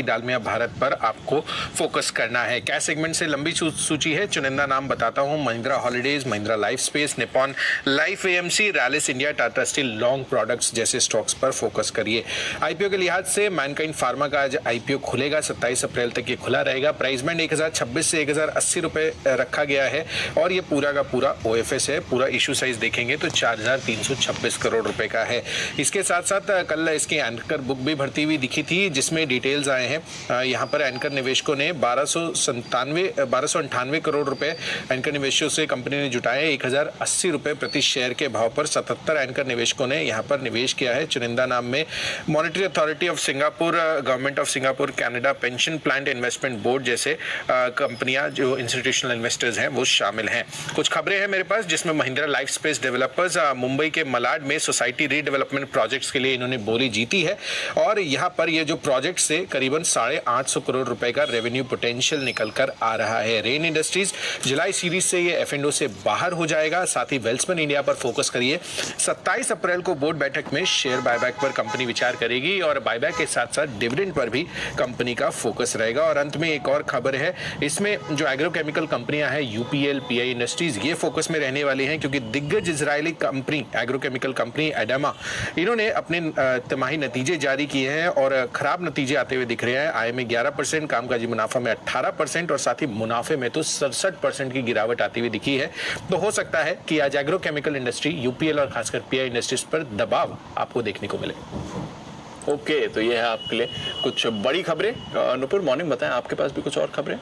डालमिया भारत पर आपको फोकस करना है। कैश सेगमेंट से लंबी सूची है, चुनिंदा नाम बताता हूं। Mahindra holidays, Mahindra life space, Nippon life AMC, Rallis India, Tata steel long products जैसे स्टॉक्स पर फोकस करिए। आईपीओ के लिहाज से मैनकाइंड फार्मा का आज आईपीओ खुलेगा, 27 अप्रैल तक ये खुला रहेगा। प्राइस बैंड 1026 से 1080 रुपए रखा गया है और ये पूरा का पूरा ओएफएस है। पूरा इशू साइज देखेंगे तो 4326 करोड़ रुपए का है। इसके साथ साथ कल इसकी एंकर बुक भी भरती हुई दिखी थी, जिसमें डिटेल्स आए हैं। यहाँ पर एंकर निवेशकों ने 1298 करोड़ रुपए एंकर निवेशकों से कंपनी ने जुटाए। 1080 रुपए प्रति शेयर के भाव पर 77 एंकर निवेशकों ने यहाँ पर निवेश किया है। चुनिंदा नाम में monetary authority of Singapore, government of Singapore, Canada pension plan investment board जैसे कंपनियां जो इंस्टीट्यूशनल इन्वेस्टर्स हैं वो शामिल हैं। कुछ खबरें हैं मेरे पास, जिसमें Mahindra life space developers Mumbai के मलाड में सोसाइटी रीडेवलपमेंट प्रोजेक्ट्स के लिए इन्होंने बोली जीती है और यहाँ पर ये जो प्रोजेक्ट से करीबन 850 करोड़ रुपए का रेवेन्यू पोटेंशियल निकल कर आ रहा है। रेन इंडस्ट्रीज जुलाई सीरीज से ये एफ&ओ से बाहर हो जाएगा। साथ ही वेल्समन इंडिया पर फोकस करिए। 27 अप्रैल को बोर्ड बैठक में शेयर बायबैक पर कंपनी विचार करेगी और बायबैक के साथ साथ डिविडेंड पर भी कंपनी का फोकस रहेगा। और अंत में एक और खबर है, इसमें जो एग्रोकेमिकल कंपनियां हैं यूपीएल, पीआई इंडस्ट्रीज, ये फोकस में रहने वाली हैं क्योंकि दिग्गज इजरायली कंपनी एग्रोकेमिकल कंपनी एडामा, इन्होंने अपने तिमाही नतीजे जारी किए हैं और खराब नतीजे आते हुए दिख रहे हैं। आय में 11%, कामकाजी मुनाफा में 18% और साथ ही मुनाफे में तो 67% की गिरावट आती हुई दिखी है। तो हो सकता है कि आज एग्रोकेमिकल इंडस्ट्री, यूपीएल और खासकर पीआई इंडस्ट्रीज पर दबाव आपको देखने को मिले। ओके, तो ये है आपके लिए कुछ बड़ी खबरें। नुपुर, मॉर्निंग बताएं, आपके पास भी कुछ और खबरें?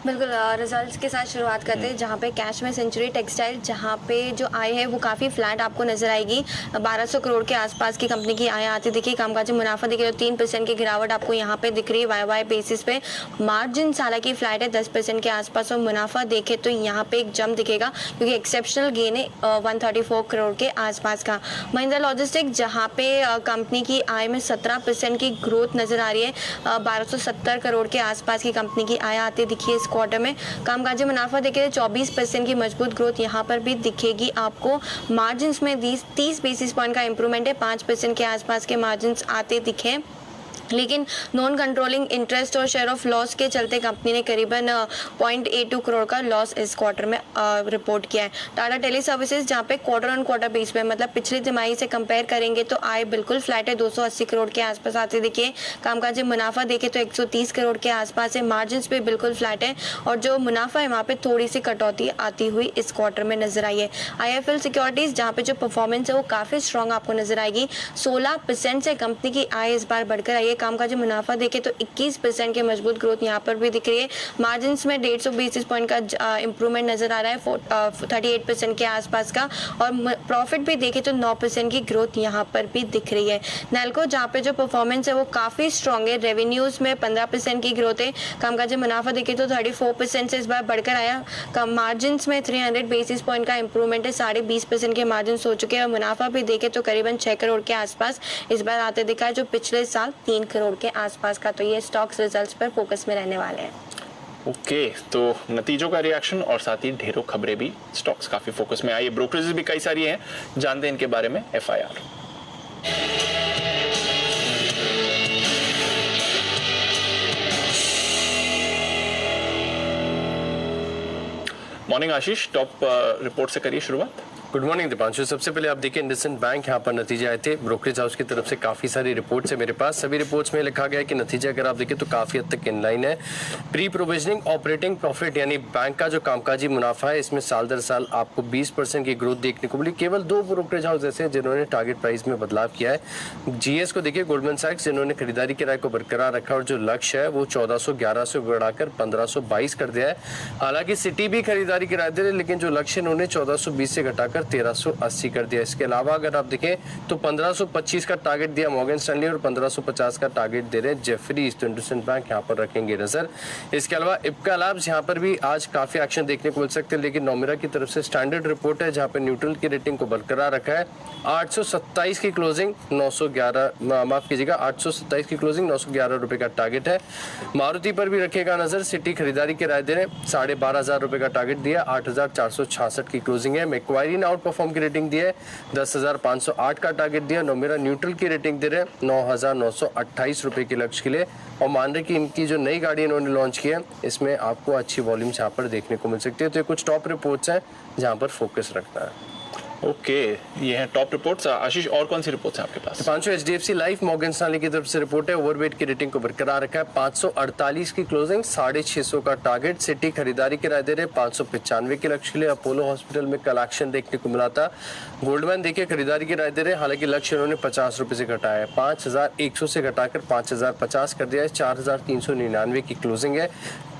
बिल्कुल, रिजल्ट्स के साथ शुरुआत करते हैं, जहाँ पे कैश में सेंचुरी टेक्सटाइल, जहाँ पे जो आय है वो काफ़ी फ्लैट आपको नजर आएगी। 1200 करोड़ के आसपास की कंपनी की आय आती दिखी। कामकाजी मुनाफा देखिए तो 3% की गिरावट आपको यहाँ पे दिख रही है वाई बेसिस पे। मार्जिन हालांकि फ्लैट है 10% के आसपास और मुनाफा देखे तो यहाँ पे एक जंप दिखेगा क्योंकि एक्सेप्शनल गेन है 134 करोड़ के आसपास का। महिंद्रा लॉजिस्टिक, जहाँ पे कंपनी की आय में 17% की ग्रोथ नजर आ रही है। 1270 करोड़ के आसपास की कंपनी की आय आती दिखी है क्वार्टर में। कामकाजी मुनाफा देखिए 24% की मजबूत ग्रोथ यहाँ पर भी दिखेगी आपको। मार्जिन में 30 बेसिस पॉइंट का इंप्रूवमेंट है, 5% के आसपास के मार्जिन आते दिखे। लेकिन नॉन कंट्रोलिंग इंटरेस्ट और शेयर ऑफ लॉस के चलते कंपनी ने करीबन 0.82 करोड़ का लॉस इस क्वार्टर में रिपोर्ट किया है। टाटा टेली सर्विसेज, जहाँ पे क्वार्टर ऑन क्वार्टर बेस पे मतलब पिछली तिमाही से कंपेयर करेंगे तो आय बिल्कुल फ्लैट है, 280 करोड़ के आसपास आते दिखे। कामकाजी मुनाफा देखे तो 130 करोड़ के आसपास है। मार्जिन भी बिल्कुल फ्लैट है और जो मुनाफा है वहाँ पे थोड़ी सी कटौती आती हुई इस क्वार्टर में नजर आई है। IIFL सिक्योरिटीज, जहाँ पे जो परफॉर्मेंस है वो काफी स्ट्रॉन्ग आपको नजर आएगी। 16% से कंपनी की आय इस बार बढ़कर आई है। कामकाजी मुनाफा देखे तो 21% की मजबूत ग्रोथ यहाँ पर भी दिख रही है। मार्जिन में 150 बेसिस पॉइंट का इंप्रूवमेंट नजर आ रहा है 38% के आसपास का और प्रॉफिट भी देखे तो 9% की ग्रोथ यहाँ पर भी दिख रही है। नेल्को, जहाँ पे जो परफॉर्मेंस है वो काफी स्ट्रॉन्ग है। रेवेन्यूज में 15% की ग्रोथ है। कामकाजी मुनाफा देखे तो 34% से इस बार बढ़कर आया। मार्जिन में 300 बेसिस पॉइंट का इंप्रूवमेंट है, 20.5% के मार्जिन हो चुके हैं और मुनाफा भी देखे तो करीबन 6 करोड़ के आसपास इस बार आते दिखा है, जो पिछले साल 3 करोड़ के आसपास का। तो ये स्टॉक्स रिजल्ट्स पर फोकस में रहने वाले हैं। ओके, तो नतीजों का रिएक्शन और साथ ही ढेरों खबरें भी, स्टॉक्स काफी फोकस में आई है। ब्रोकरेजेस भी कई सारी हैं, जानते हैं इनके बारे में। FIR मॉर्निंग आशीष, टॉप रिपोर्ट से करिए शुरुआत। Good morning Deepanshu. सबसे पहले आप देखिए इंडसइंड बैंक, यहाँ पर नतीजे आए थे। ब्रोकरेज हाउस की तरफ से काफ़ी सारी रिपोर्ट्स है मेरे पास। सभी रिपोर्ट्स में लिखा गया है कि नतीजे अगर आप देखें तो काफ़ी हद तक इनलाइन है। प्री प्रोविजनिंग ऑपरेटिंग प्रॉफिट यानी बैंक का जो कामकाजी मुनाफा है, इसमें साल दर साल आपको 20% की ग्रोथ देखने को मिली। केवल 2 ब्रोकरेज हाउस ऐसे हैं जिन्होंने टारगेट प्राइस में बदलाव किया है। GS को देखिए, गोल्डमैन सैक्स, जिन्होंने खरीदारी किराए को बरकरार रखा और जो लक्ष्य है वो 1411 से बढ़ाकर 1522 कर दिया है। हालांकि सिटी भी खरीदारी किराए दे रहे, लेकिन जो लक्ष्य इन्होंने 1420 से घटाकर 1380 कर दिया। इसके अलावा अगर आप देखें तो 1525 का टारगेट दिया मॉर्गन स्टैनली और 1550 का टारगेट दे रहे हैं जेफरीज। तो इंडसइंड बैंक यहाँ पर रखेंगे नजर। इसके अलावा इप्का लैब्स, यहाँ पर भी आज काफी एक्शन देखने को मिल सकते हैं, लेकिन नोमेरा की तरफ से स्टैंडर्ड रिपोर्ट है जहाँ पे न्यूट्रल की रेटिंग को बरकरार रखा है। 827 की क्लोजिंग, 911 माफ कीजिएगा 827 की क्लोजिंग, 911 रुपए का टारगेट है। मारुति पर भी रखेगा नजर। सिटी खरीदारी के राय दे रहे, 12,500 रुपए का टारगेट दिया, 8,466 की क्लोजिंग है। मैक्वारी नाउ आउट परफॉर्म की रेटिंग दी है, 10,508 का टारगेट दिया। नोमेरा न्यूट्रल की रेटिंग दे रहे हैं 9,928 रुपए के लक्ष्य के लिए, और मान रहे कि इनकी जो नई गाड़ी इन्होंने लॉन्च की है इसमें आपको अच्छी वॉल्यूम्स यहाँ पर देखने को मिल सकती है। तो ये कुछ टॉप रिपोर्ट्स हैं जहाँ पर फोकस रखना है। ओके, ये हैं टॉप रिपोर्ट्स। आशीष, और कौन सी रिपोर्ट्स हैं आपके पास? पांचों HDFC लाइफ मॉर्गन स्टैनली की तरफ से रिपोर्ट है। ओवरवेट की रेटिंग को बरकरार रखा है, 548 की क्लोजिंग, 650 का टारगेट। सिटी खरीदारी की राय दे रहे 595 के लक्ष्य के लिए। अपोलो हॉस्पिटल में कल एक्शन देखने को मिला था। गोल्डमैन देखिए खरीदारी की राय दे रहे, हालांकि लक्ष्य उन्होंने 50 रुपए से घटाया है, 5100 से घटाकर 5050 कर दिया है। 4399 की क्लोजिंग है।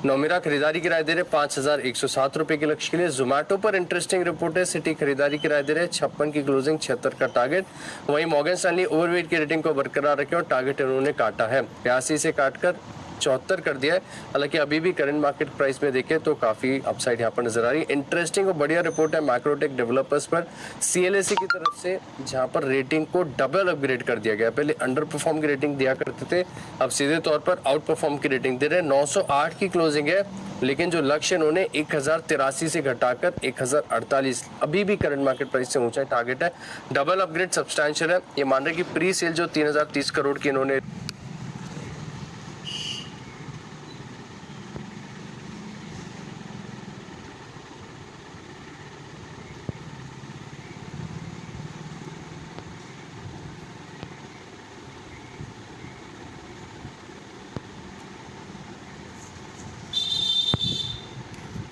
नोमेरा खरीदारी की राय दे रहे 5107 रुपए के लक्ष्य के लिए। जोमैटो पर इंटरेस्टिंग रिपोर्ट है। सिटी खरीदारी की राय दे रहे 56 की क्लोजिंग, 76 का टारगेट। वहीं मॉर्गन स्टैनली ओवरवेट की रेटिंग को बरकरार रखे और टारगेट उन्होंने काटा है, 82 से काटकर 74 कर दिया है। हालांकि अभी भी करंट मार्केट प्राइस में देखें तो काफी अपसाइड यहाँ पर नजर आ रही है। इंटरेस्टिंग और बढ़िया रिपोर्ट है मैक्रोटेक डेवलपर्स पर CLSE की तरफ से, जहां पर रेटिंग को डबल अपग्रेड कर दिया गया। पहले अंडर परफॉर्म की रेटिंग दिया करते थे, अब सीधे तौर पर आउट परफॉर्म की रेटिंग दे रहे हैं। 908 की क्लोजिंग है, लेकिन जो लक्ष्य इन्होंने 1083 से घटाकर 1048, अभी भी करंट मार्केट प्राइस से ऊंचा टारगेट है। डबल अपग्रेड सब्सटैंशियल है। ये मान रहे कि प्री सेल जो 3030 करोड़ की इन्होंने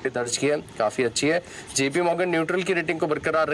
दर्ज की है, काफी अच्छी है। JP मॉर्गन न्यूट्रल की रेटिंग को बरकरार